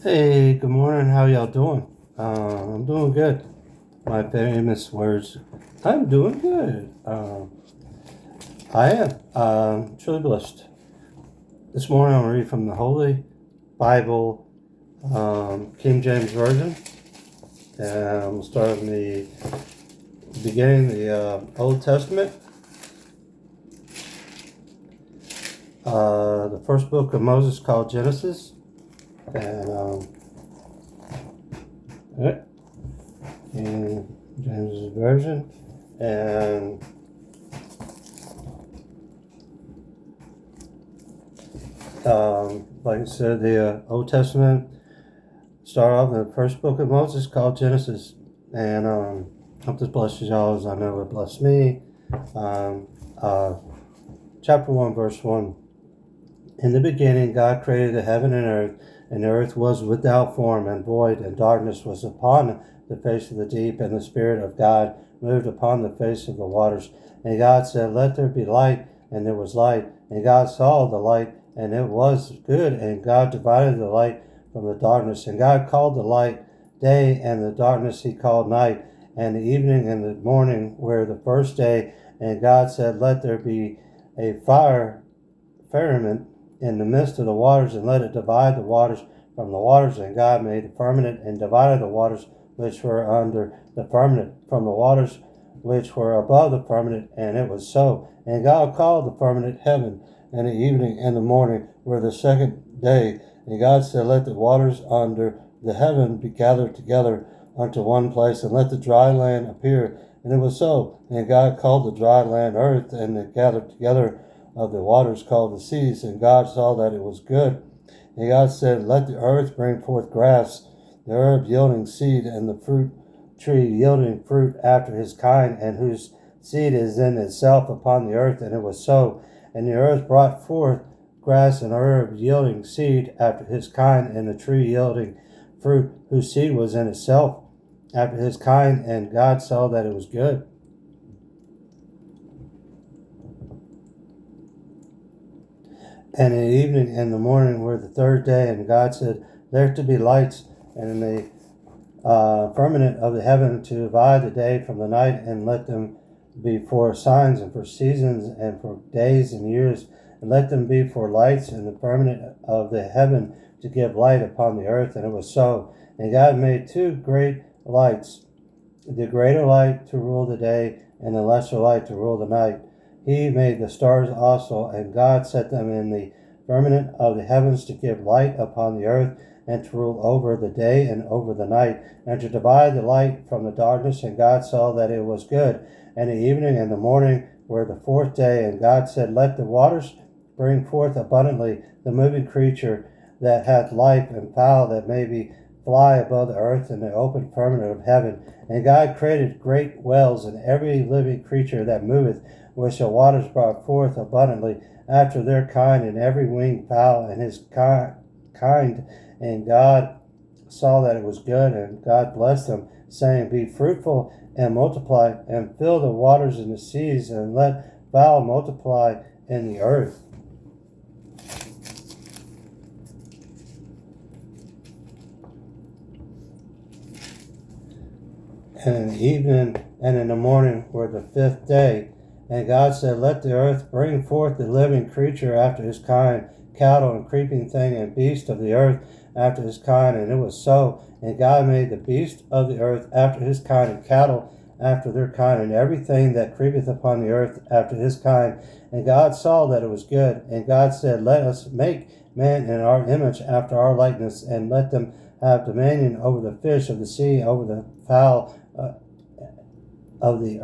Hey, good morning. How y'all doing? I'm doing good. My famous words. I'm doing good. I am truly blessed. This morning I'm going to read from the Holy Bible, King James Version. And we'll start in the beginning, the Old Testament. The first book of Moses called Genesis. And, in James Version. And like I said, the Old Testament start off in the first book of Moses called Genesis. And hope this blesses y'all as I know it blessed me. Chapter 1, verse 1. In the beginning, God created the heaven and the earth was without form and void, and darkness was upon the face of the deep, and the Spirit of God moved upon the face of the waters. And God said, "Let there be light," and there was light. And God saw the light, and it was good. And God divided the light from the darkness. And God called the light day, and the darkness he called night. And the evening and the morning were the first day. And God said, "Let there be a firmament in the midst of the waters, and let it divide the waters from the waters." And God made the firmament and divided the waters which were under the firmament from the waters which were above the firmament, and it was so. And God called the firmament heaven, and the evening and the morning were the second day. And God said, "Let the waters under the heaven be gathered together unto one place, and let the dry land appear." And it was so. And God called the dry land earth, and it gathered together of the waters called the seas. And God saw that it was good. And God said, "Let the earth bring forth grass, the herb yielding seed, and the fruit tree yielding fruit after his kind, and whose seed is in itself upon the earth." And it was so. And the earth brought forth grass and herb yielding seed after his kind, and the tree yielding fruit whose seed was in itself after his kind. And God saw that it was good. And in the evening and the morning were the third day. And God said, "Let there be lights in the firmament of the heaven to divide the day from the night, and let them be for signs and for seasons and for days and years, and let them be for lights in the firmament of the heaven to give light upon the earth." And it was so. And God made two great lights, the greater light to rule the day, and the lesser light to rule the night. He made the stars also, and God set them in the firmament of the heavens to give light upon the earth, and to rule over the day and over the night, and to divide the light from the darkness. And God saw that it was good. And the evening and the morning were the fourth day. And God said, "Let the waters bring forth abundantly the moving creature that hath life, and fowl that may be fly above the earth in the open firmament of heaven." And God created great whales, and every living creature that moveth, which the waters brought forth abundantly after their kind, and every winged fowl and his kind. And God saw that it was good, and God blessed them, saying, "Be fruitful and multiply, and fill the waters and the seas, and let fowl multiply in the earth." And in the evening and in the morning were the fifth day. And God said, "Let the earth bring forth the living creature after his kind, cattle and creeping thing and beast of the earth after his kind." And it was so. And God made the beast of the earth after his kind, and cattle after their kind, and everything that creepeth upon the earth after his kind. And God saw that it was good. And God said, "Let us make man in our image after our likeness, and let them have dominion over the fish of the sea, over the fowl of the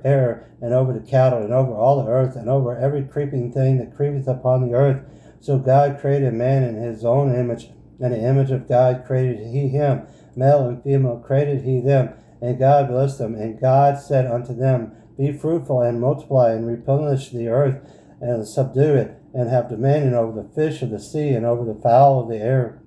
air, and over the cattle, and over all the earth, and over every creeping thing that creepeth upon the earth." So God created man in his own image, and the image of God created he him, male and female created he them. And God blessed them. And God said unto them, "Be fruitful and multiply, and replenish the earth, and subdue it, and have dominion over the fish of the sea, and over the fowl of the air,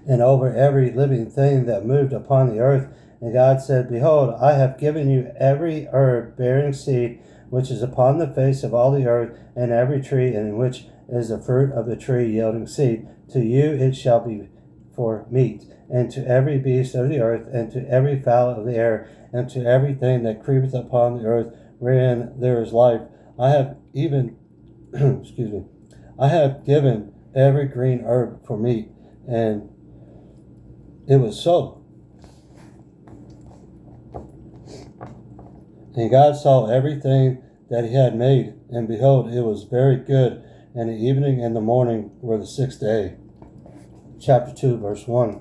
and over every living thing that moved upon the earth." And God said, "Behold, I have given you every herb bearing seed, which is upon the face of all the earth, and every tree in which is the fruit of the tree yielding seed. To you it shall be for meat, and to every beast of the earth, and to every fowl of the air, and to everything that creepeth upon the earth, wherein there is life. I have even, excuse me, I have given every green herb for meat. And it was so. And God saw everything that he had made, and behold, it was very good. And the evening and the morning were the sixth day. Chapter 2, verse 1.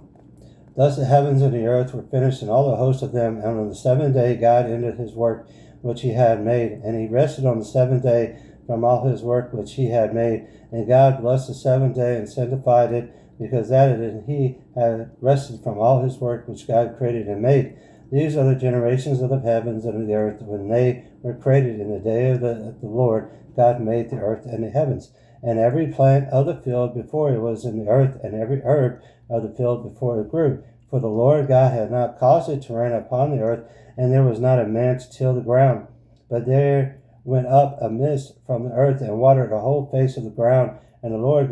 Thus the heavens and the earth were finished, and all the host of them. And on the seventh day God ended his work which he had made. And he rested on the seventh day from all his work which he had made. And God blessed the seventh day and sanctified it, because that it he had rested from all his work which God created and made. These are the generations of the heavens and of the earth when they were created in the day of the Lord God made the earth and the heavens, and every plant of the field before it was in the earth, and every herb of the field before it grew. For the Lord God had not caused it to rain upon the earth, and there was not a man to till the ground. But there went up a mist from the earth and watered the whole face of the ground. And the Lord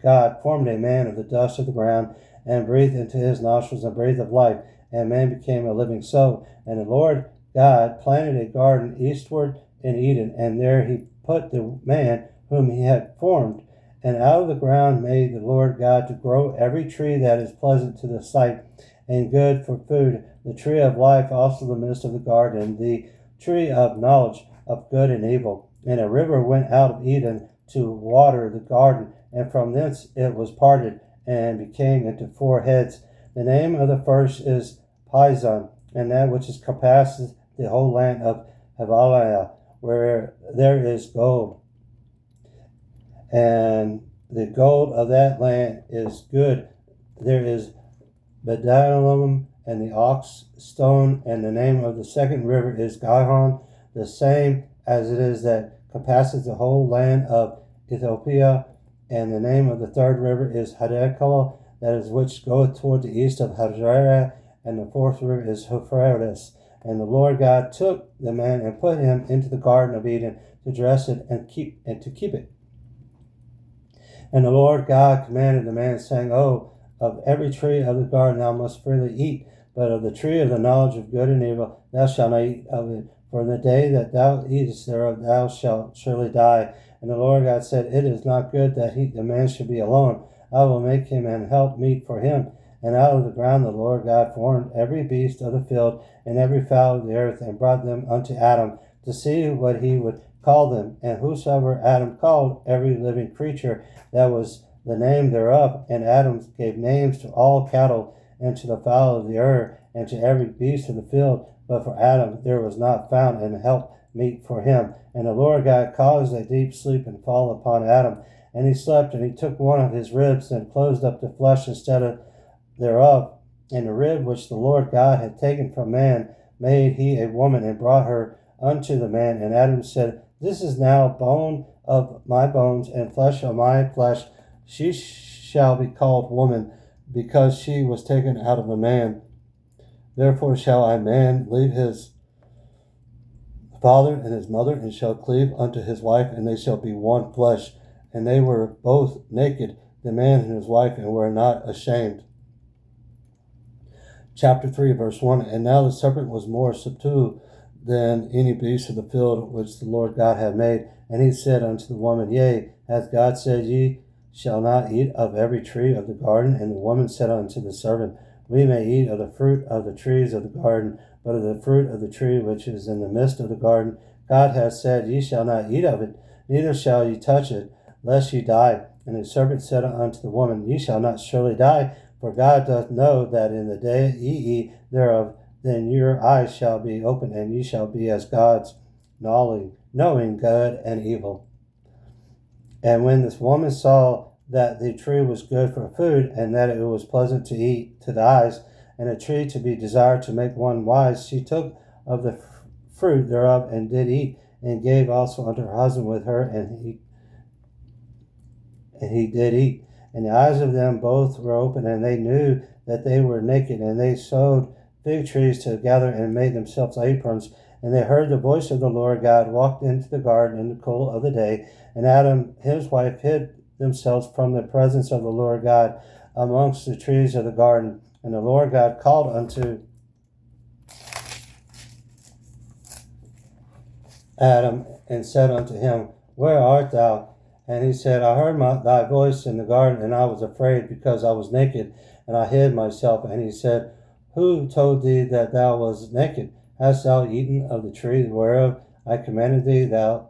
God formed a man of the dust of the ground, and breathed into his nostrils the breath of life, and man became a living soul. And the Lord God planted a garden eastward in Eden, and there he put the man whom he had formed. And out of the ground made the Lord God to grow every tree that is pleasant to the sight, and good for food, the tree of life also in the midst of the garden, the tree of knowledge of good and evil. And a river went out of Eden to water the garden, and from thence it was parted, and became into four heads. The name of the first is Pison, and that which is compasseth the whole land of Havilah, where there is gold. And the gold of that land is good. There is bdellium and the ox stone, and the name of the second river is Gihon, the same as it is that compasseth the whole land of Ethiopia. And the name of the third river is Hiddekel, that is which goeth toward the east of Hadrah, and the fourth river is Euphrates. And the Lord God took the man and put him into the garden of Eden to dress it and to keep it. And the Lord God commanded the man, saying, of every tree of the garden thou must freely eat, but of the tree of the knowledge of good and evil thou shalt not eat of it. For in the day that thou eatest thereof thou shalt surely die. And the Lord God said, it is not good that the man should be alone. I will make him an help meet for him. And out of the ground the Lord God formed every beast of the field and every fowl of the earth, and brought them unto Adam to see what he would call them. And whosoever Adam called every living creature, that was the name thereof. And Adam gave names to all cattle, and to the fowl of the air, and to every beast of the field. But for Adam there was not found an help meet for him. And the Lord God caused a deep sleep and fall upon Adam. And he slept, and he took one of his ribs, and closed up the flesh instead of thereof. And the rib which the Lord God had taken from man made he a woman, and brought her unto the man. And Adam said, this is now bone of my bones, and flesh of my flesh. She shall be called woman, because she was taken out of a man. Therefore shall a man leave his father and his mother, and shall cleave unto his wife, and they shall be one flesh. And they were both naked, the man and his wife, and were not ashamed. Chapter 3, verse 1. And now the serpent was more subtle than any beast of the field which the Lord God had made. And he said unto the woman, yea, hath God said, ye shall not eat of every tree of the garden? And the woman said unto the serpent, we may eat of the fruit of the trees of the garden, but of the fruit of the tree which is in the midst of the garden, God hath said, ye shall not eat of it, neither shall ye touch it, lest ye die. And the serpent said unto the woman, ye shall not surely die, for God doth know that in the day ye eat thereof, then your eyes shall be opened, and ye shall be as gods, knowing good and evil. And when this woman saw that the tree was good for food, and that it was pleasant to eat to the eyes, and a tree to be desired to make one wise, she took of the fruit thereof, and did eat, and gave also unto her husband with her, and he did eat. And the eyes of them both were open, and they knew that they were naked, and they sewed fig trees together, and made themselves aprons. And they heard the voice of the Lord God walked into the garden in the cool of the day, and Adam his wife hid themselves from the presence of the Lord God amongst the trees of the garden. And the Lord God called unto Adam and said unto him, Where art thou? And he said, I heard thy voice in the garden, and I was afraid, because I was naked, and I hid myself. And he said, Who told thee that thou wast naked? Hast thou eaten of the tree whereof I commanded thee thou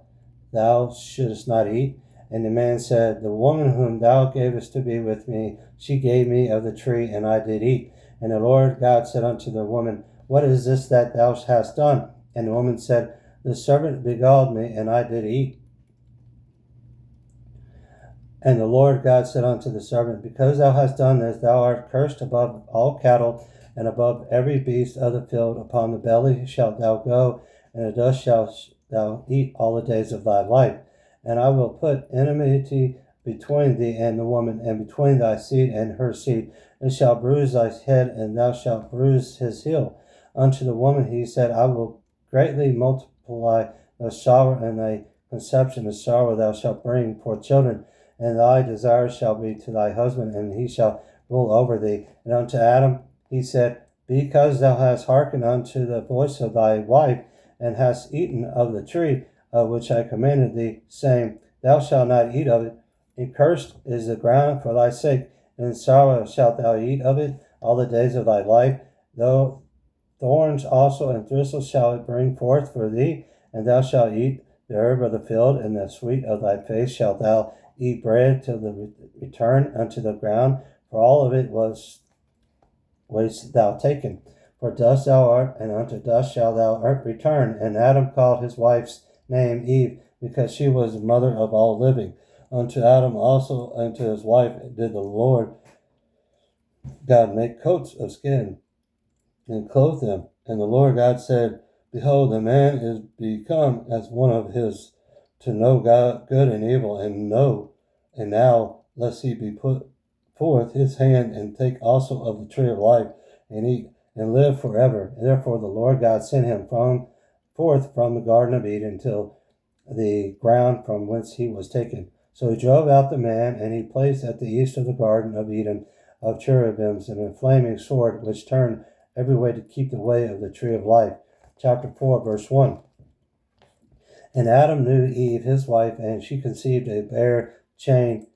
shouldest not eat? And the man said, The woman whom thou gavest to be with me, she gave me of the tree, and I did eat. And the Lord God said unto the woman, What is this that thou hast done? And the woman said, The serpent beguiled me, and I did eat. And the Lord God said unto the serpent, Because thou hast done this, thou art cursed above all cattle, and above every beast of the field. Upon the belly shalt thou go, and the dust shalt thou eat all the days of thy life. And I will put enmity between thee and the woman, and between thy seed and her seed. It shall bruise thy head, and thou shalt bruise his heel. Unto the woman he said, I will greatly multiply thy sorrow, and thy conception of sorrow thou shalt bring forth children. And thy desire shall be to thy husband, and he shall rule over thee. And unto Adam he said, Because thou hast hearkened unto the voice of thy wife, and hast eaten of the tree of which I commanded thee, saying, Thou shalt not eat of it, and cursed is the ground for thy sake, and in sorrow shalt thou eat of it all the days of thy life. Though thorns also and thistles shall it bring forth for thee, and thou shalt eat the herb of the field, and the sweet of thy face shalt thou eat bread till the return unto the ground, for all of it was thou taken. For dust thou art, and unto dust shalt thou return. And Adam called his wife's name Eve, because she was the mother of all living. Unto Adam also and to his wife did the Lord God make coats of skin, and clothe them. And the Lord God said, Behold, the man is become as one of his, to know God, good and evil, and now lest he be put forth his hand, and take also of the tree of life, and eat, and live forever. And therefore the Lord God sent him forth from the Garden of Eden till the ground from whence he was taken. So he drove out the man, and he placed at the east of the Garden of Eden of cherubims, and a flaming sword, which turned every way to keep the way of the tree of life. Chapter 4, verse 1. And Adam knew Eve, his wife, and she conceived a bare Cain,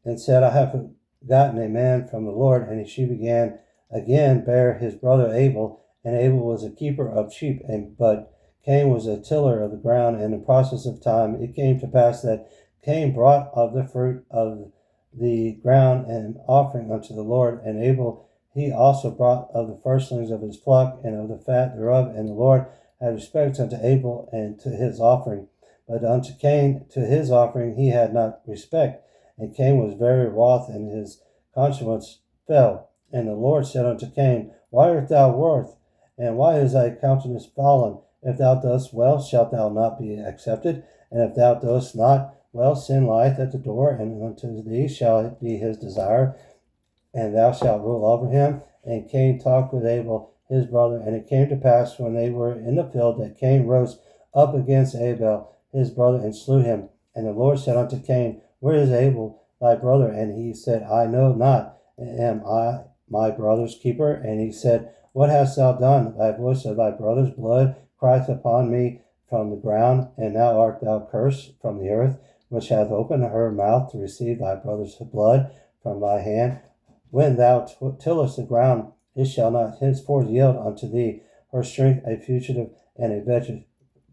and said, I have gotten a man from the Lord. And she began again bear his brother Abel, and Abel was a keeper of sheep, but Cain was a tiller of the ground. And in process of time it came to pass that Cain brought of the fruit of the ground an offering unto the Lord, and Abel he also brought of the firstlings of his flock and of the fat thereof. And the Lord had respect unto Abel and to his offering, but unto Cain to his offering he had not respect. And Cain was very wroth, and his conscience fell. And the Lord said unto Cain, Why art thou wroth, and why is thy countenance fallen? If thou dost well, shalt thou not be accepted? And if thou dost not well, sin lieth at the door, and unto thee shall it be his desire, and thou shalt rule over him. And Cain talked with Abel his brother. And it came to pass, when they were in the field, that Cain rose up against Abel his brother, and slew him. And the Lord said unto Cain, Where is Abel thy brother? And he said, I know not. Am I my brother's keeper? And he said, What hast thou done? Thy voice of thy brother's blood crieth upon me from the ground, and now art thou cursed from the earth, which hath opened her mouth to receive thy brother's blood from thy hand. When thou tillest the ground, it shall not henceforth yield unto thee her strength. A fugitive and a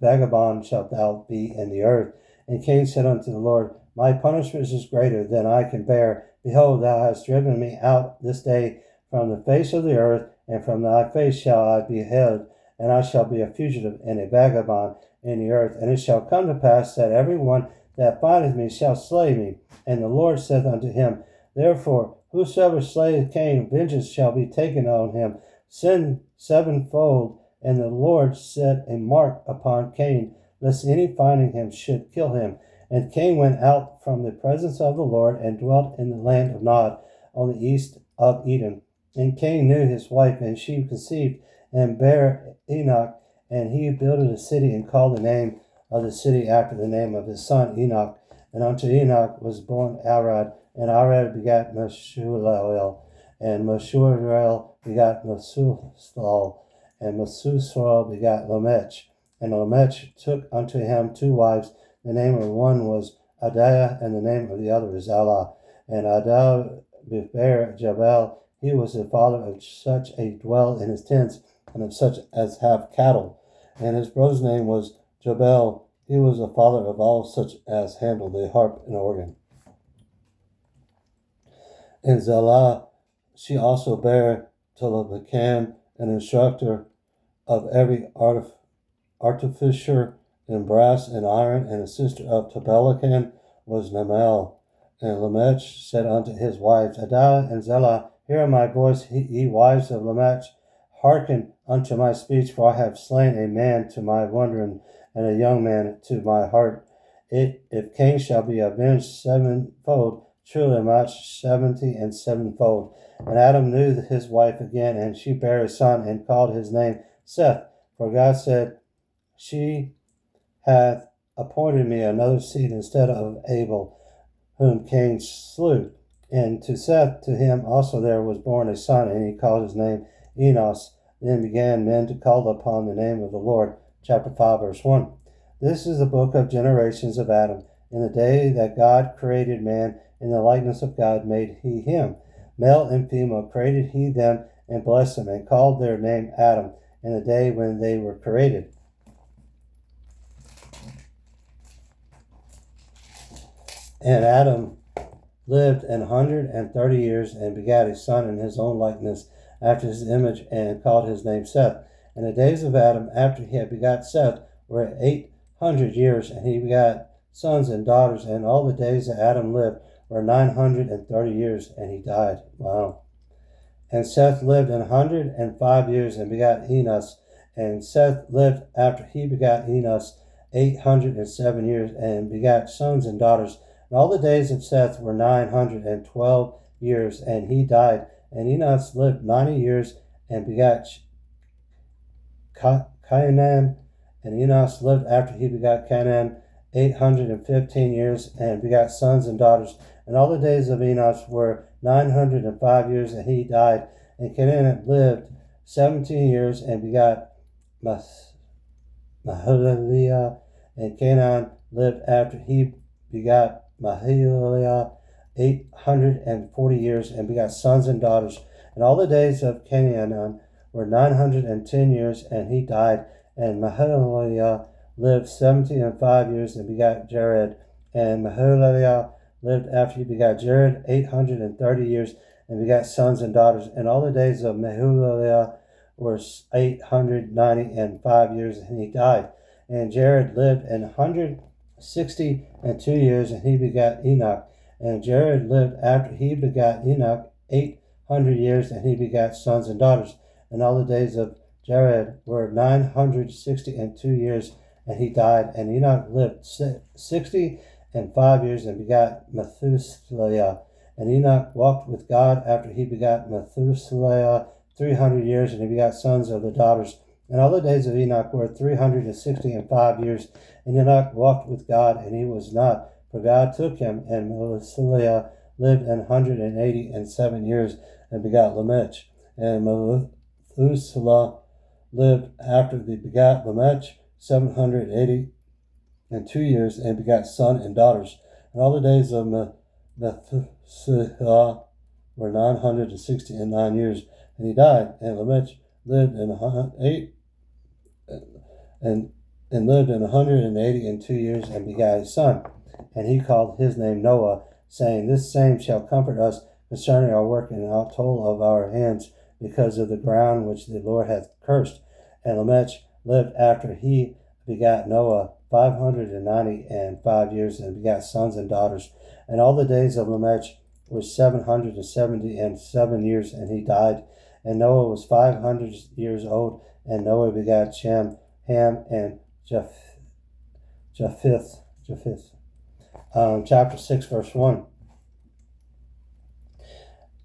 vagabond shalt thou be in the earth. And Cain said unto the Lord, My punishment is greater than I can bear. Behold, thou hast driven me out this day from the face of the earth, and from thy face shall I be hid, and I shall be a fugitive and a vagabond in the earth. And it shall come to pass that every one that findeth me shall slay me. And the Lord said unto him, Therefore, whosoever slayeth Cain, vengeance shall be taken on him, sin sevenfold. And the Lord set a mark upon Cain, lest any finding him should kill him. And Cain went out from the presence of the Lord, and dwelt in the land of Nod, on the east of Eden. And Cain knew his wife, and she conceived, and bare Enoch. And he builded a city, and called the name of the city after the name of his son Enoch. And unto Enoch was born Arad, and Arad begat Meshuel, and Meshuel begat Methuselah, and Methuselah begat Lamech. And Lamech took unto him 2 wives. The name of one was Adiah, and the name of the other was Allah. And Adiah bare Jabal. He was the father of such as dwell in his tents, and of such as have cattle. And his brother's name was Jabal. He was the father of all such as handle the harp and organ. And Zillah, she also bare Tolabacam, an instructor of every artificer in brass and iron, and a sister of Tabelacan was Namel. And Lamech said unto his wives, Adiah and Zillah, hear my voice, ye wives of Lamech. Hearken unto my speech, for I have slain a man to my wondering, and a young man to my heart. If Cain shall be avenged 7-fold, truly much 70 and 7-fold. And Adam knew his wife again, and she bare a son, and called his name Seth. For God said, she hath appointed me another seed instead of Abel, whom Cain slew. And to Seth, to him also there was born a son, and he called his name Enos. Then began men to call upon the name of the Lord. Chapter 5, verse 1. This is the book of generations of Adam. In the day that God created man, in the likeness of God made he him. Male and female created he them, and blessed them, and called their name Adam, in the day when they were created. And Adam lived 130 years, and begat a son in his own likeness, after his image, and called his name Seth. And the days of Adam, after he had begot Seth, were 800 years, and he begat sons and daughters. And all the days that Adam lived were 930 years, and he died. Wow. And Seth lived 105 years, and begat Enos. And Seth lived, after he begat Enos, 807 years, and begat sons and daughters. And all the days of Seth were 912 years, and he died. And Enos lived 90 years, and begat Cainan. And Enos lived, after he begat Cainan, 815 years, and begat sons and daughters. And all the days of Enos were 905 years, and he died. And Cainan lived 17 years, and begat Mahalalel. And Cainan lived, after he begat Mahalalel, 840 years, and begat sons and daughters. And all the days of Cainan were 910 years, and he died. And Mahalalel lived 75 years, and begat Jared. And Mahalalel lived, after he begat Jared, 830 years, and begat sons and daughters. And all the days of Mahalalel were 895 years, and he died. And Jared lived 162 years, and he begat Enoch. And Jared lived, after he begat Enoch, 800 years, and he begat sons and daughters. And all the days of Jared were 962 years, and he died. And Enoch lived 65 years, and begat Methuselah. And Enoch walked with God, after he begat Methuselah, 300 years, and he begat sons of the daughters. And all the days of Enoch were 365 years, and Enoch walked with God, and he was not, for God took him. And Methuselah lived 187 years, and begat Lamech. And Methuselah lived, after he begat Lamech, 782 years, and begat sons and daughters. And all the days of Methuselah were 969 years, and he died. And Lamech lived lived 182 years, and begat a son. And he called his name Noah, saying, This same shall comfort us concerning our work and our toil of our hands, because of the ground which the Lord hath cursed. And Lamech lived, after he begat Noah, 595 years, and begat sons and daughters. And all the days of Lamech were 777 years, and he died. And Noah was 500 years old, and Noah begat Shem, Ham, and Japheth. Chapter 6, verse 1.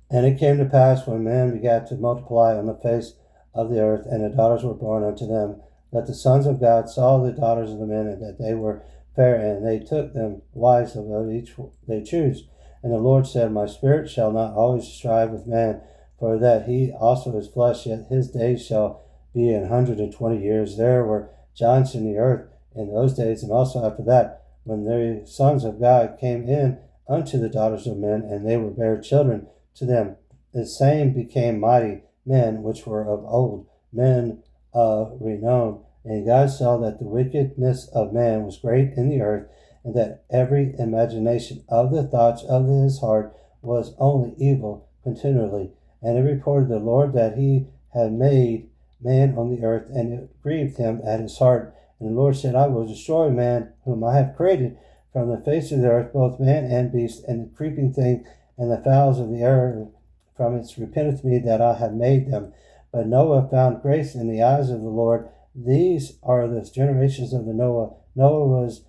And it came to pass, when men began to multiply on the face of the earth, and the daughters were born unto them, that the sons of God saw the daughters of the men, and that they were fair, and they took them wives of each they choose. And the Lord said, My spirit shall not always strive with man, for that he also is flesh, yet his days shall be 120 years. There were giants in the earth in those days, and also after that, when the sons of God came in unto the daughters of men, and they were bare children to them. The same became mighty men which were of old, men of renown. And God saw that the wickedness of man was great in the earth, and that every imagination of the thoughts of his heart was only evil continually. And it reported the Lord that he had made man on the earth, and it grieved him at his heart. And the Lord said, I will destroy man whom I have created from the face of the earth, both man and beast, and the creeping thing, and the fowls of the air, from its repenteth me that I have made them. But Noah found grace in the eyes of the Lord. These are the generations of the Noah. Noah was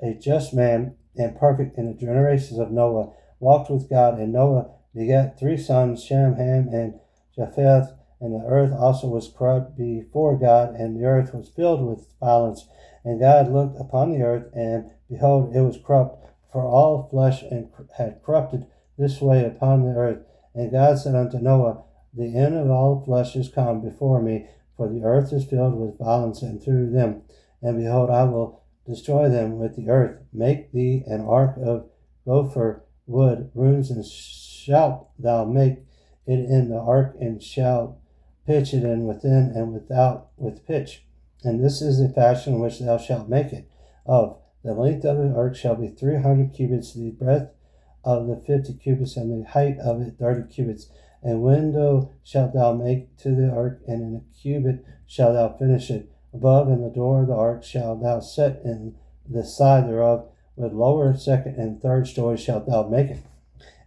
a just man and perfect in the generations of Noah, walked with God, and Noah begat 3 sons, Shem, Ham, and Japheth. And the earth also was corrupt before God, and the earth was filled with violence. And God looked upon the earth, and behold, it was corrupt, for all flesh had corrupted this way upon the earth. And God said unto Noah, The end of all flesh is come before me, for the earth is filled with violence, and through them. And behold, I will destroy them with the earth. Make thee an ark of gopher wood, rooms, and shalt thou make it in the ark, and shalt pitch it in within and without with pitch. And this is the fashion which thou shalt make it of. The length of the ark shall be 300 cubits, the breadth of the 50 cubits, and the height of it 30 cubits. And window shalt thou make to the ark, and in a cubit shalt thou finish it. Above in the door of the ark shalt thou set in the side thereof, with lower, second, and third stories shalt thou make it.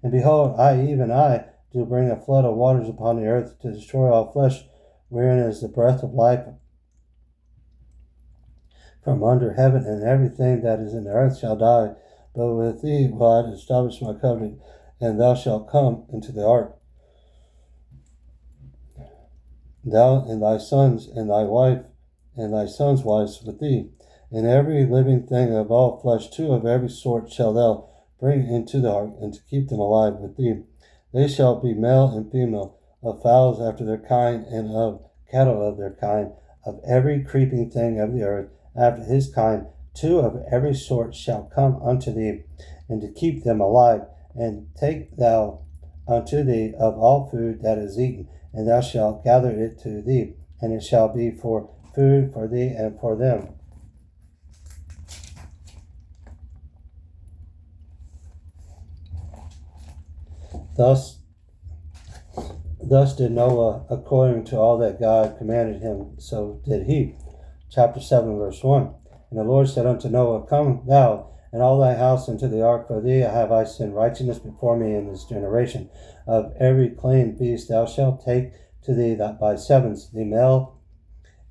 And behold, I, even I, do bring a flood of waters upon the earth to destroy all flesh, wherein is the breath of life from under heaven, and everything that is in the earth shall die. But with thee will I establish my covenant, and thou shalt come into the ark, thou and thy sons, and thy wife, and thy sons' wives with thee. And every living thing of all flesh, 2 of every sort, shall thou bring into the ark, and to keep them alive with thee. They shall be male and female, of fowls after their kind, and of cattle of their kind, of every creeping thing of the earth after his kind. 2 of every sort shall come unto thee, and to keep them alive. And take thou unto thee of all food that is eaten, and thou shalt gather it to thee, and it shall be for food for thee and for them. Thus did Noah according to all that God commanded him, so did he. Chapter 7, verse 1. And the Lord said unto Noah, Come thou and all thy house into the ark, for thee have I sent righteousness before me in this generation. Of every clean beast thou shalt take to thee that by sevens, the male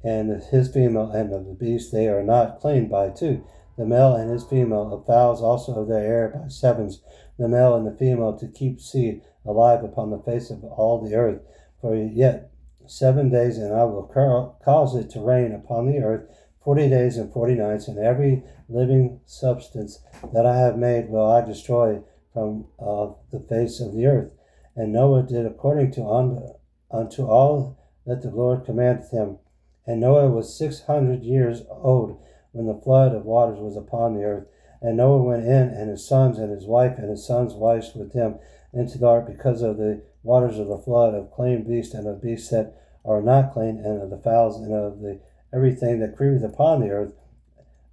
and his female, and of the beast they are not clean by 2. The male and his female, of fowls also of the air by sevens, the male and the female, to keep seed alive upon the face of all the earth. For yet 7 days, and I will cause it to rain upon the earth 40 days and 40 nights, and every living substance that I have made will I destroy from the face of the earth. And Noah did according to unto all that the Lord commanded him. And Noah was 600 years old when the flood of waters was upon the earth. And Noah went in, and his sons, and his wife, and his sons' wives with him, into the ark, because of the waters of the flood, of clean beasts, and of beasts that are not clean, and of the fowls, and of the everything that creepeth upon the earth.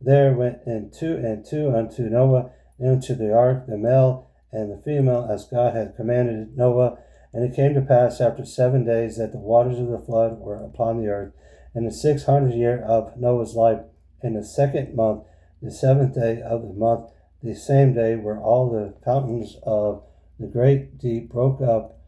There went in 2 and 2 unto Noah into the ark, the male and the female, as God had commanded Noah. And it came to pass after 7 days that the waters of the flood were upon the earth. In the 600th year of Noah's life, in the 2nd month, the 7th day of the month, the same day were all the fountains of the great deep broke up,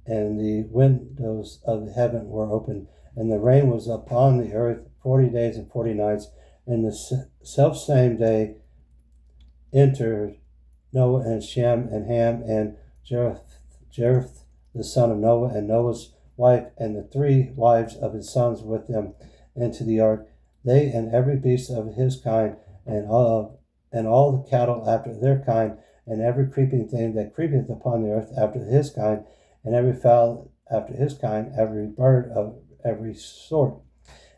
and the windows of the heaven were opened, and the rain was upon the earth 40 days and 40 nights. And the selfsame day entered Noah and Shem and Ham and Japheth, the son of Noah, and Noah's wife, and the 3 wives of his sons with them into the ark, they and every beast of his kind, and of and all the cattle after their kind, and every creeping thing that creepeth upon the earth after his kind, and every fowl after his kind, every bird of every sort.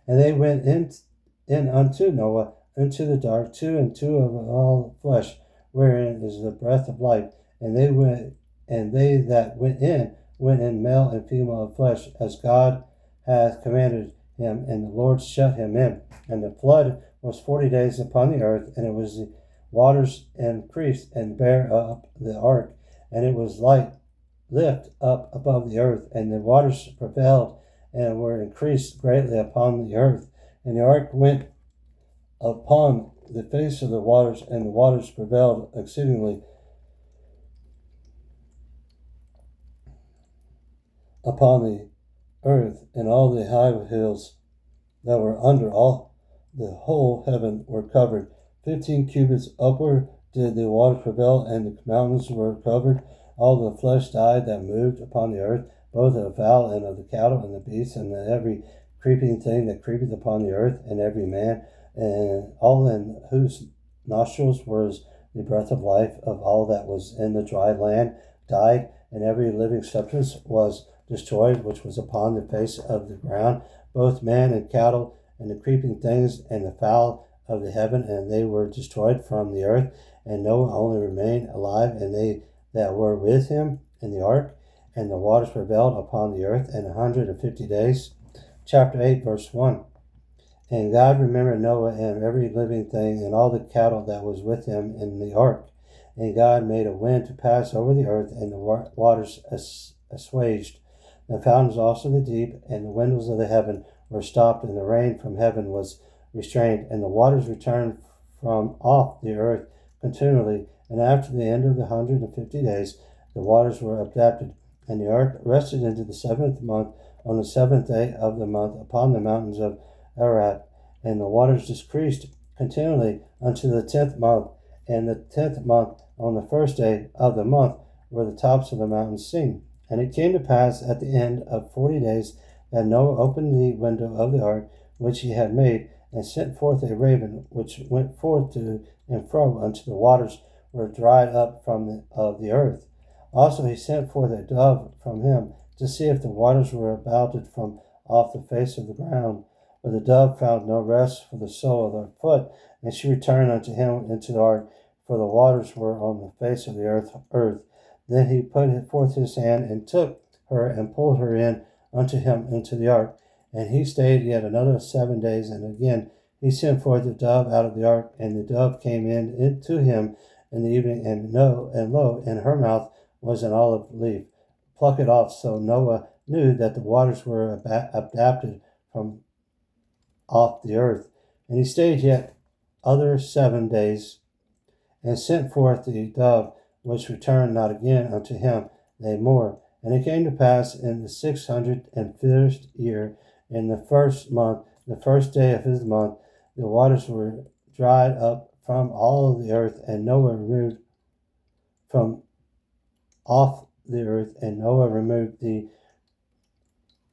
And they went in unto Noah into the dark, two and two of all flesh, wherein is the breath of life. And they that went in male and female of flesh, as God hath commanded him, and the Lord shut him in. And the flood was 40 days upon the earth, and it was the waters increased and bare up the ark, and it was lift up above the earth, and the waters prevailed and were increased greatly upon the earth. And the ark went upon the face of the waters, and the waters prevailed exceedingly upon the earth, and all the high hills that were under all the whole heaven were covered. 15 cubits upward did the waters prevail, and the mountains were covered. All the flesh died that moved upon the earth, both of the fowl and of the cattle and the beasts, and every creeping thing that creepeth upon the earth, and every man, and all in whose nostrils was the breath of life of all that was in the dry land died, and every living substance was destroyed which was upon the face of the ground, both man and cattle, and the creeping things, and the fowl of the heaven, and they were destroyed from the earth. And Noah only remained alive, and they that were with him in the ark, and the waters prevailed upon the earth 150 days. Chapter 8, verse 1. And God remembered Noah and every living thing, and all the cattle that was with him in the ark. And God made a wind to pass over the earth, and the waters assuaged. The fountains also of the deep, and the windows of the heaven were stopped, and the rain from heaven was restrained, and the waters returned from off the earth continually. And after the end of the 150 days, the waters were adapted, and the ark rested into the 7th month, on the 7th day of the month, upon the mountains of Ararat. And the waters decreased continually unto the 10th month, and the 10th month, on the 1st day of the month, were the tops of the mountains seen. And it came to pass at the end of 40 days that Noah opened the window of the ark which he had made, and sent forth a raven, which went forth to and fro unto the waters were dried up of the earth. Also he sent forth a dove from him, to see if the waters were abated from off the face of the ground. But the dove found no rest for the sole of her foot, and she returned unto him into the ark, for the waters were on the face of the earth. Then he put forth his hand, and took her, and pulled her in unto him into the ark. And he stayed yet another 7 days, and again he sent forth the dove out of the ark, and the dove came in to him in the evening, and lo, in her mouth was an olive leaf. Pluck it off. So Noah knew that the waters were adapted from off the earth. And he stayed yet other 7 days, and sent forth the dove, which returned not again unto him they more. And it came to pass in the 601st year, in the 1st month, the 1st day of his month, the waters were dried up from all of the earth, and Noah removed from off the earth, and Noah removed the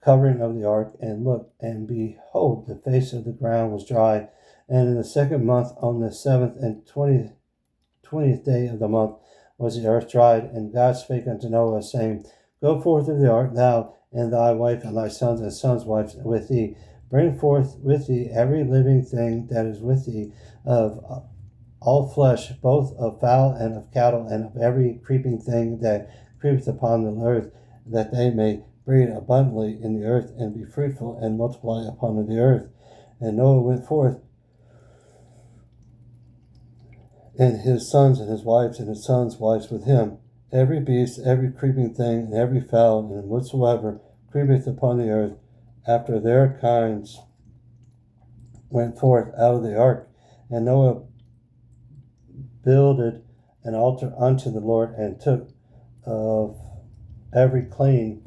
covering of the ark, and looked, and behold, the face of the ground was dry. And in the 2nd month, on the 7th and 20th day of the month, was the earth dried. And God spake unto Noah, saying, Go forth of the ark, thou and thy wife, and thy sons and sons' wives with thee. Bring forth with thee every living thing that is with thee, of all flesh, both of fowl and of cattle, and of every creeping thing that creepeth upon the earth, that they may breed abundantly in the earth, and be fruitful, and multiply upon the earth. And Noah went forth, and his sons and his wives and his sons' wives with him. Every beast, every creeping thing, and every fowl, and whatsoever creepeth upon the earth, after their kinds, went forth out of the ark. And Noah builded an altar unto the Lord, and took of every clean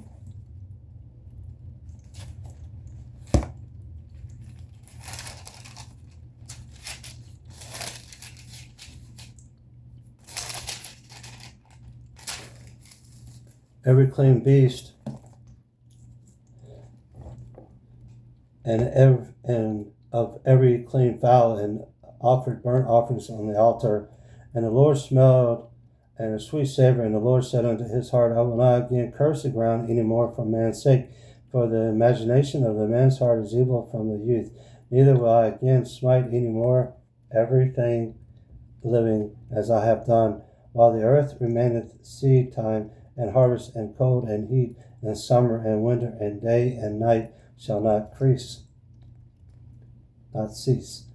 beast, and of every clean fowl, and offered burnt offerings on the altar. And the Lord smelled and a sweet savor. And the Lord said unto his heart, I will not again curse the ground any more for man's sake, for the imagination of the man's heart is evil from the youth. Neither will I again smite any more everything living as I have done, while the earth remaineth seed time and harvest and cold and heat and summer and winter and day and night shall not cease.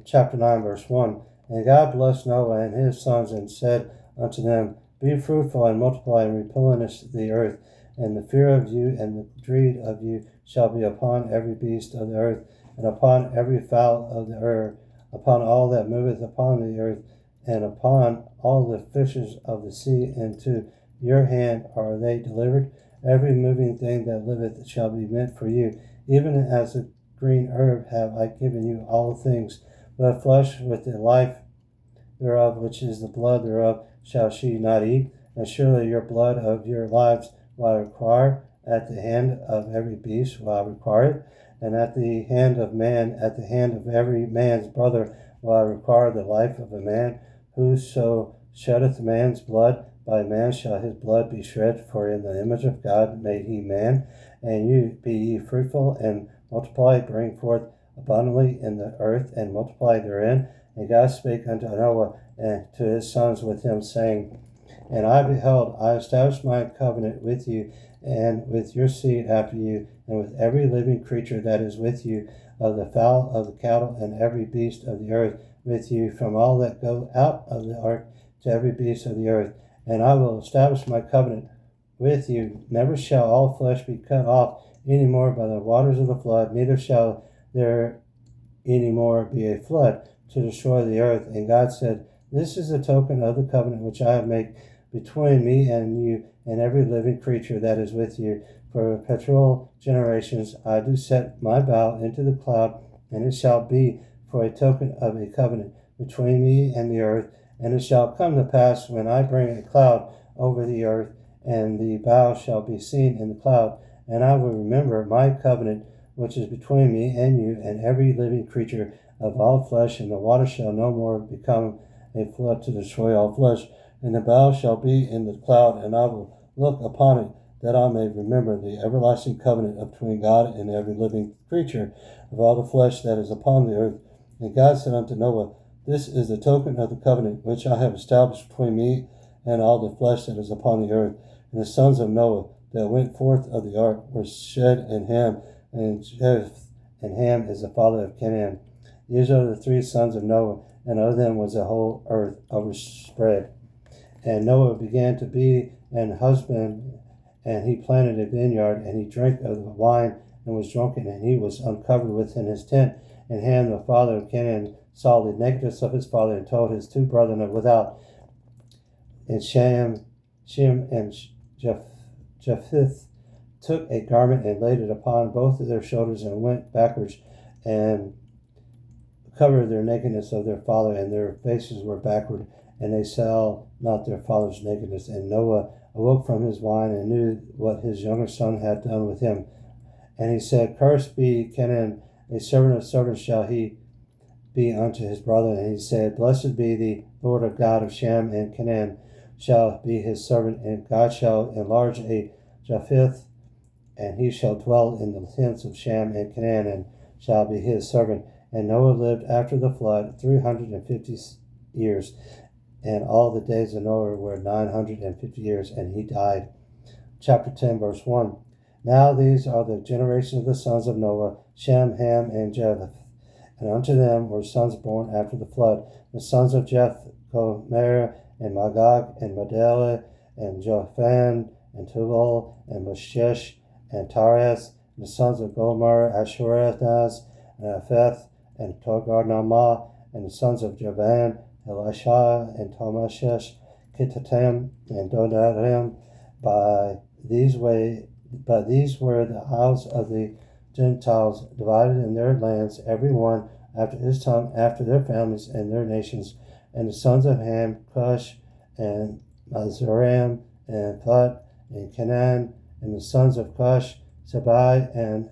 Chapter 9, verse 1. And God blessed Noah and his sons and said unto them, Be fruitful and multiply and replenish the earth, and the fear of you and the dread of you shall be upon every beast of the earth, and upon every fowl of the earth, upon all that moveth upon the earth, and upon all the fishes of the sea. Into your hand are they delivered. Every moving thing that liveth shall be meant for you, even as a green herb have I given you all things. But flesh with the life thereof, which is the blood thereof, shall she not eat. And surely your blood of your lives will I require. At the hand of every beast will I require it. And at the hand of man, at the hand of every man's brother, will I require the life of a man. Whoso sheddeth man's blood, by man shall his blood be shed, for in the image of God made he man. And you be ye fruitful and multiply, bring forth abundantly in the earth, and multiply therein. And God spake unto Noah and to his sons with him, saying, And I beheld, I established my covenant with you, and with your seed after you, and with every living creature that is with you, of the fowl, of the cattle, and every beast of the earth with you, from all that go out of the ark to every beast of the earth. And I will establish my covenant with you. Never shall all flesh be cut off any more by the waters of the flood, neither shall there any more be a flood to destroy the earth. And God said, This is a token of the covenant which I have made between me and you and every living creature that is with you. For perpetual generations I do set my bow into the cloud, and it shall be for a token of a covenant between me and the earth. And it shall come to pass, when I bring a cloud over the earth, and the bow shall be seen in the cloud, and I will remember my covenant which is between me and you and every living creature of all flesh, and the water shall no more become a flood to destroy all flesh. And the bow shall be in the cloud, and I will look upon it, that I may remember the everlasting covenant between God and every living creature of all the flesh that is upon the earth. And God said unto Noah, This is the token of the covenant which I have established between me and all the flesh that is upon the earth. And the sons of Noah that went forth of the ark were Shed and Ham, and Japheth, and Ham is the father of Canaan. These are the three sons of Noah, and of them was the whole earth overspread. And Noah began to be an husband, and he planted a vineyard, and he drank of the wine, and was drunken, and he was uncovered within his tent. And Ham, the father of Canaan, saw the nakedness of his father, and told his two brethren without. And Shem and Japheth took a garment and laid it upon both of their shoulders, and went backwards, and covered their nakedness of their father, and their faces were backward, and they saw not their father's nakedness. And Noah awoke from his wine, and knew what his younger son had done with him. And he said, Cursed be Canaan, a servant of servants shall he be unto his brother. And he said, Blessed be the Lord of God of Shem, and Canaan shall be his servant, and God shall enlarge a Japheth, and he shall dwell in the tents of Shem and Canaan, and shall be his servant. And Noah lived after the flood 350 years, and all the days of Noah were 950 years, and he died. Chapter 10, verse 1. Now these are the generations of the sons of Noah, Shem, Ham, and Japheth. And unto them were sons born after the flood. The sons of Japheth, Gomer, and Magog, and Madai, and Jophan, and Tubal, and Meshech, and Tares. And the sons of Gomer, Ashurnaz, and Apheth, and Togarmah. And the sons of Javan, Elisha, and Tomashech, Kittim, and Dodarim. These were the isles of the Gentiles, divided in their lands, every one after his tongue, after their families and their nations. And the sons of Ham, Cush, and Mizraim, and Phut, and Canaan. And the sons of Cush, Sabai, and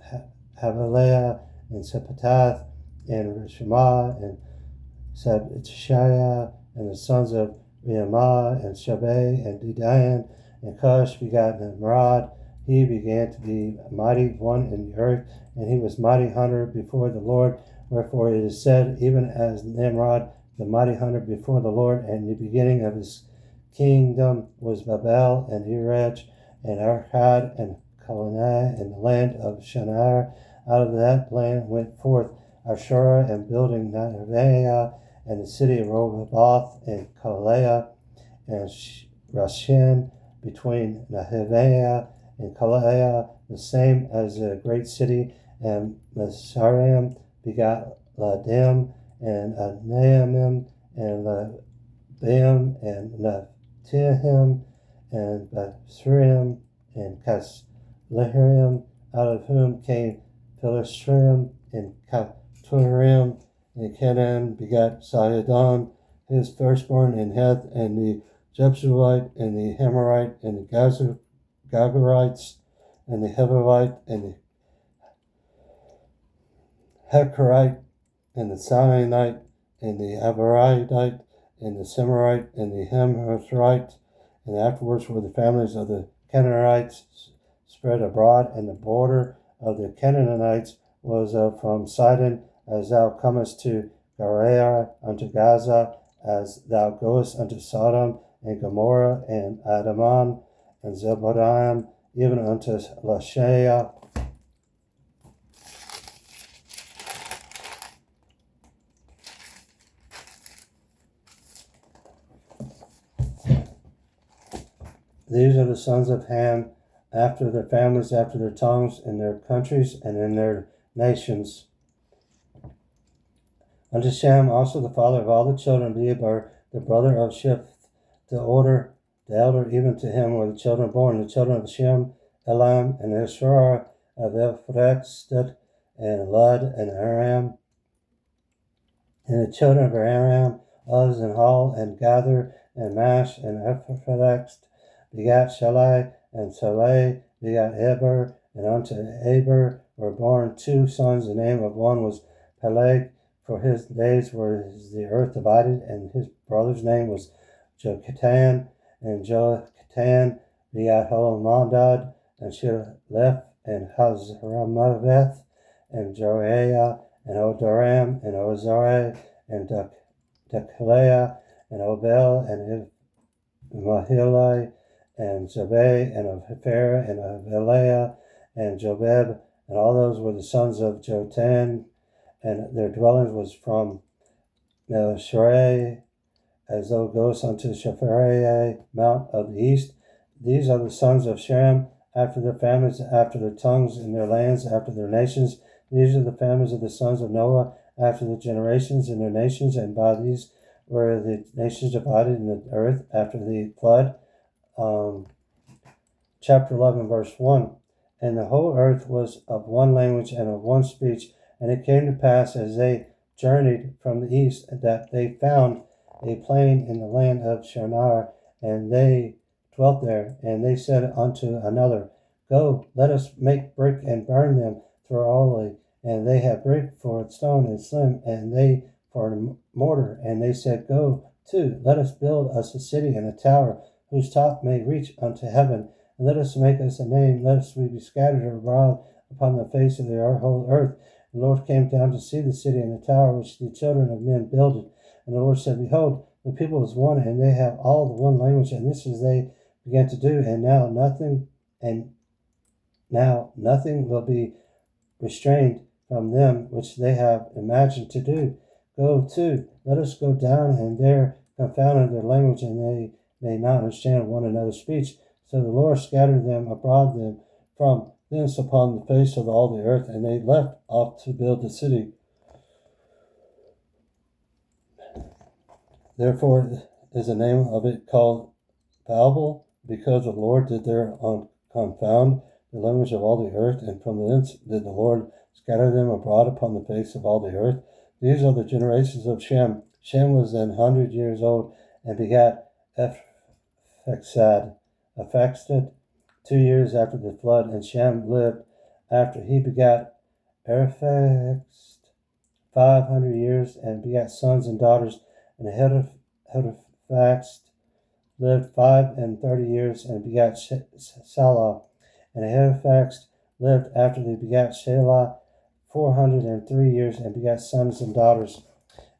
Havilah, and Sepatath, and Rishmah, and Sabshaiah, and the sons of Rehamah, and Shabbai, and Dedan, and Cush begat Nimrod. He began to be a mighty one in the earth, and he was mighty hunter before the Lord. Wherefore it is said, even as Nimrod, the mighty hunter before the Lord, and the beginning of his kingdom was Babel, and Erech, and Archad, and Calneh, in the land of Shinar. Out of that land went forth Ashur, and building Nineveh, and the city of Rehoboth, and Kaleah, and Rashin, between Nineveh and Kaleah, the same as a great city, and Mesharim begat Ladim, and Naamim, and Labim, and Naftihim, and Bathrim, and Caslehirim, out of whom came Philistrim, and Capturim, and Canaan begat Sidon, his firstborn, and Heth, and the Jebusite, and the Amorite, and the Gagarites, and the Hevite, and the Hecherite, and the Sinite, and the Avaridite, and the Semorite, and the Hemhurite, and afterwards were the families of the Canaanites spread abroad, and the border of the Canaanites was from Sidon, as thou comest to Gerar unto Gaza, as thou goest unto Sodom and Gomorrah and Adamah and Zeboim, even unto Lashaia. These are the sons of Ham, after their families, after their tongues, in their countries, and in their nations. Unto Shem also the father of all the children of Eber, the brother of Shiph, the elder even to him were the children born, the children of Shem, Elam, and Esrar, of Ephraxtet, and Lud, and Aram. And the children of Aram, Uz, and Hul, and Gather, and Mash, and Ephraxt begat Shalai, and Salai begat Eber, and unto Eber were born two sons. The name of one was Peleg, for his days was the earth divided, and his brother's name was Joktan, and Joktan begat Holomandad, and Shileth, and Hazramaveth, and Joaiah, and Odoram, and Ozare, and Dekleah, and Obel, and Mahilai, and Zabeh, and of Hefer, and of Eliah, and Jobeb, and all those were the sons of Jotan, and their dwellings was from Melchorei, as thou goest unto Shepherei, mount of the east. These are the sons of Shem, after their families, after their tongues, in their lands, after their nations. These are the families of the sons of Noah, after the generations, in their nations, and by these were the nations divided in the earth after the flood. Chapter 11, verse 1. And the whole earth was of one language and of one speech. And it came to pass, as they journeyed from the east, that they found a plain in the land of Shinar, and they dwelt there. And they said unto another, Go, let us make brick and burn them thoroughly. And they have brick for stone and slim, and they for mortar. And they said, Go to, let us build us a city and a tower, whose top may reach unto heaven. And let us make us a name, lest we be scattered abroad upon the face of the whole earth. And the Lord came down to see the city and the tower which the children of men builded. And the Lord said, Behold, the people is one, and they have all the one language, and this is they began to do. And now nothing will be restrained from them which they have imagined to do. Go to, let us go down, and there confound their language, and they may not understand one another's speech. So the Lord scattered them abroad them from thence upon the face of all the earth, and they left off to build the city. Therefore is the name of it called Babel, because the Lord did there confound the language of all the earth, and from thence did the Lord scatter them abroad upon the face of all the earth. These are the generations of Shem. Shem was then 100 years old, and begat Aphaxad 2 years after the flood, and Shem lived after he begat Arphaxad 500 years and begat sons and daughters. And Hedefax lived 35 years and begat Salah. And Hedefax lived after they begat Shelah 403 years and begat sons and daughters.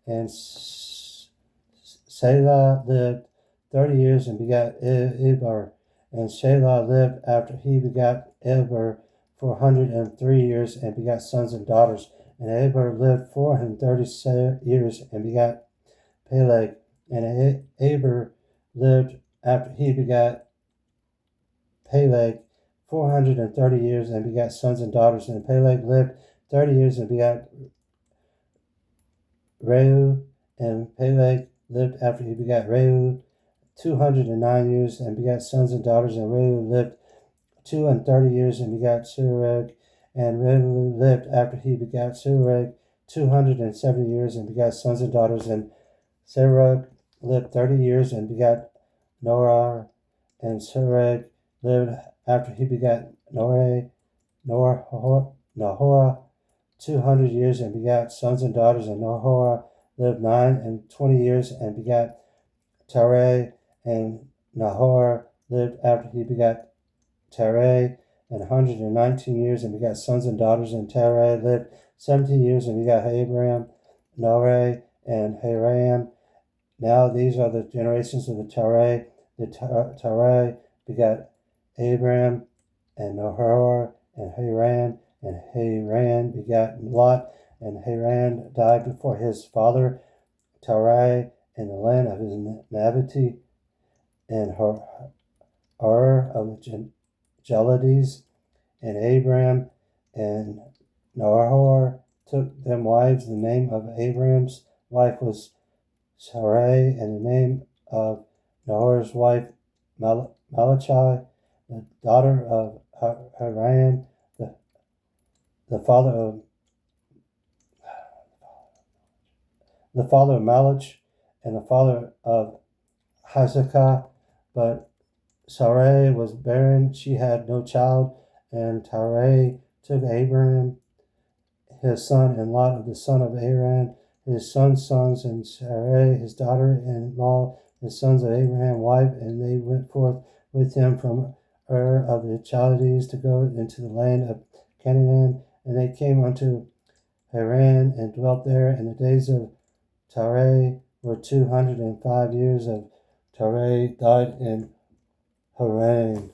And Selah lived 30 years and begat Eber. And Shelah lived after he begat Eber 403 years and begat sons and daughters. And Eber lived 430 years and begat Peleg. And Eber lived after he begat Peleg 430 years and begat sons and daughters. And Peleg lived 30 years and begat Reu. And Peleg lived after he begat Reu 209 years and begat sons and daughters. And Reu lived 230 years and begat Serug. And Reu lived after he begat Serug 270 years and begat sons and daughters. And Serug lived 30 years and begat Norar. And Serug lived after he begat Nahorah 200 years and begat sons and daughters. And Nahorah lived 29 years and begat Terah. And Nahor lived after he begat Terah 119 years and begat sons and daughters. And Terah lived 70 years and begat Abraham, Noreh, and Haran. Now these are the generations of the Terah. The Terah begat Abraham and Nahor and Haran. And Haran begat Lot. And Haran died before his father Terah in the land of his nativity in Ur of the Geliades. And Abraham and Nahor took them wives. The name of Abraham's wife was Sarai, and the name of Nahor's wife Malachi, the daughter of Haran, the father of Malach, and the father of Hezekiah. But Sarai was barren; she had no child. And Sarai took Abraham his son, and Lot the son of Haran his son's sons, and Sarai his daughter-in-law, the sons of Abraham's wife, and they went forth with him from Ur of the Chaldees to go into the land of Canaan. And they came unto Haran and dwelt there. And the days of Terah were 205 years. Of Terah died in Haran.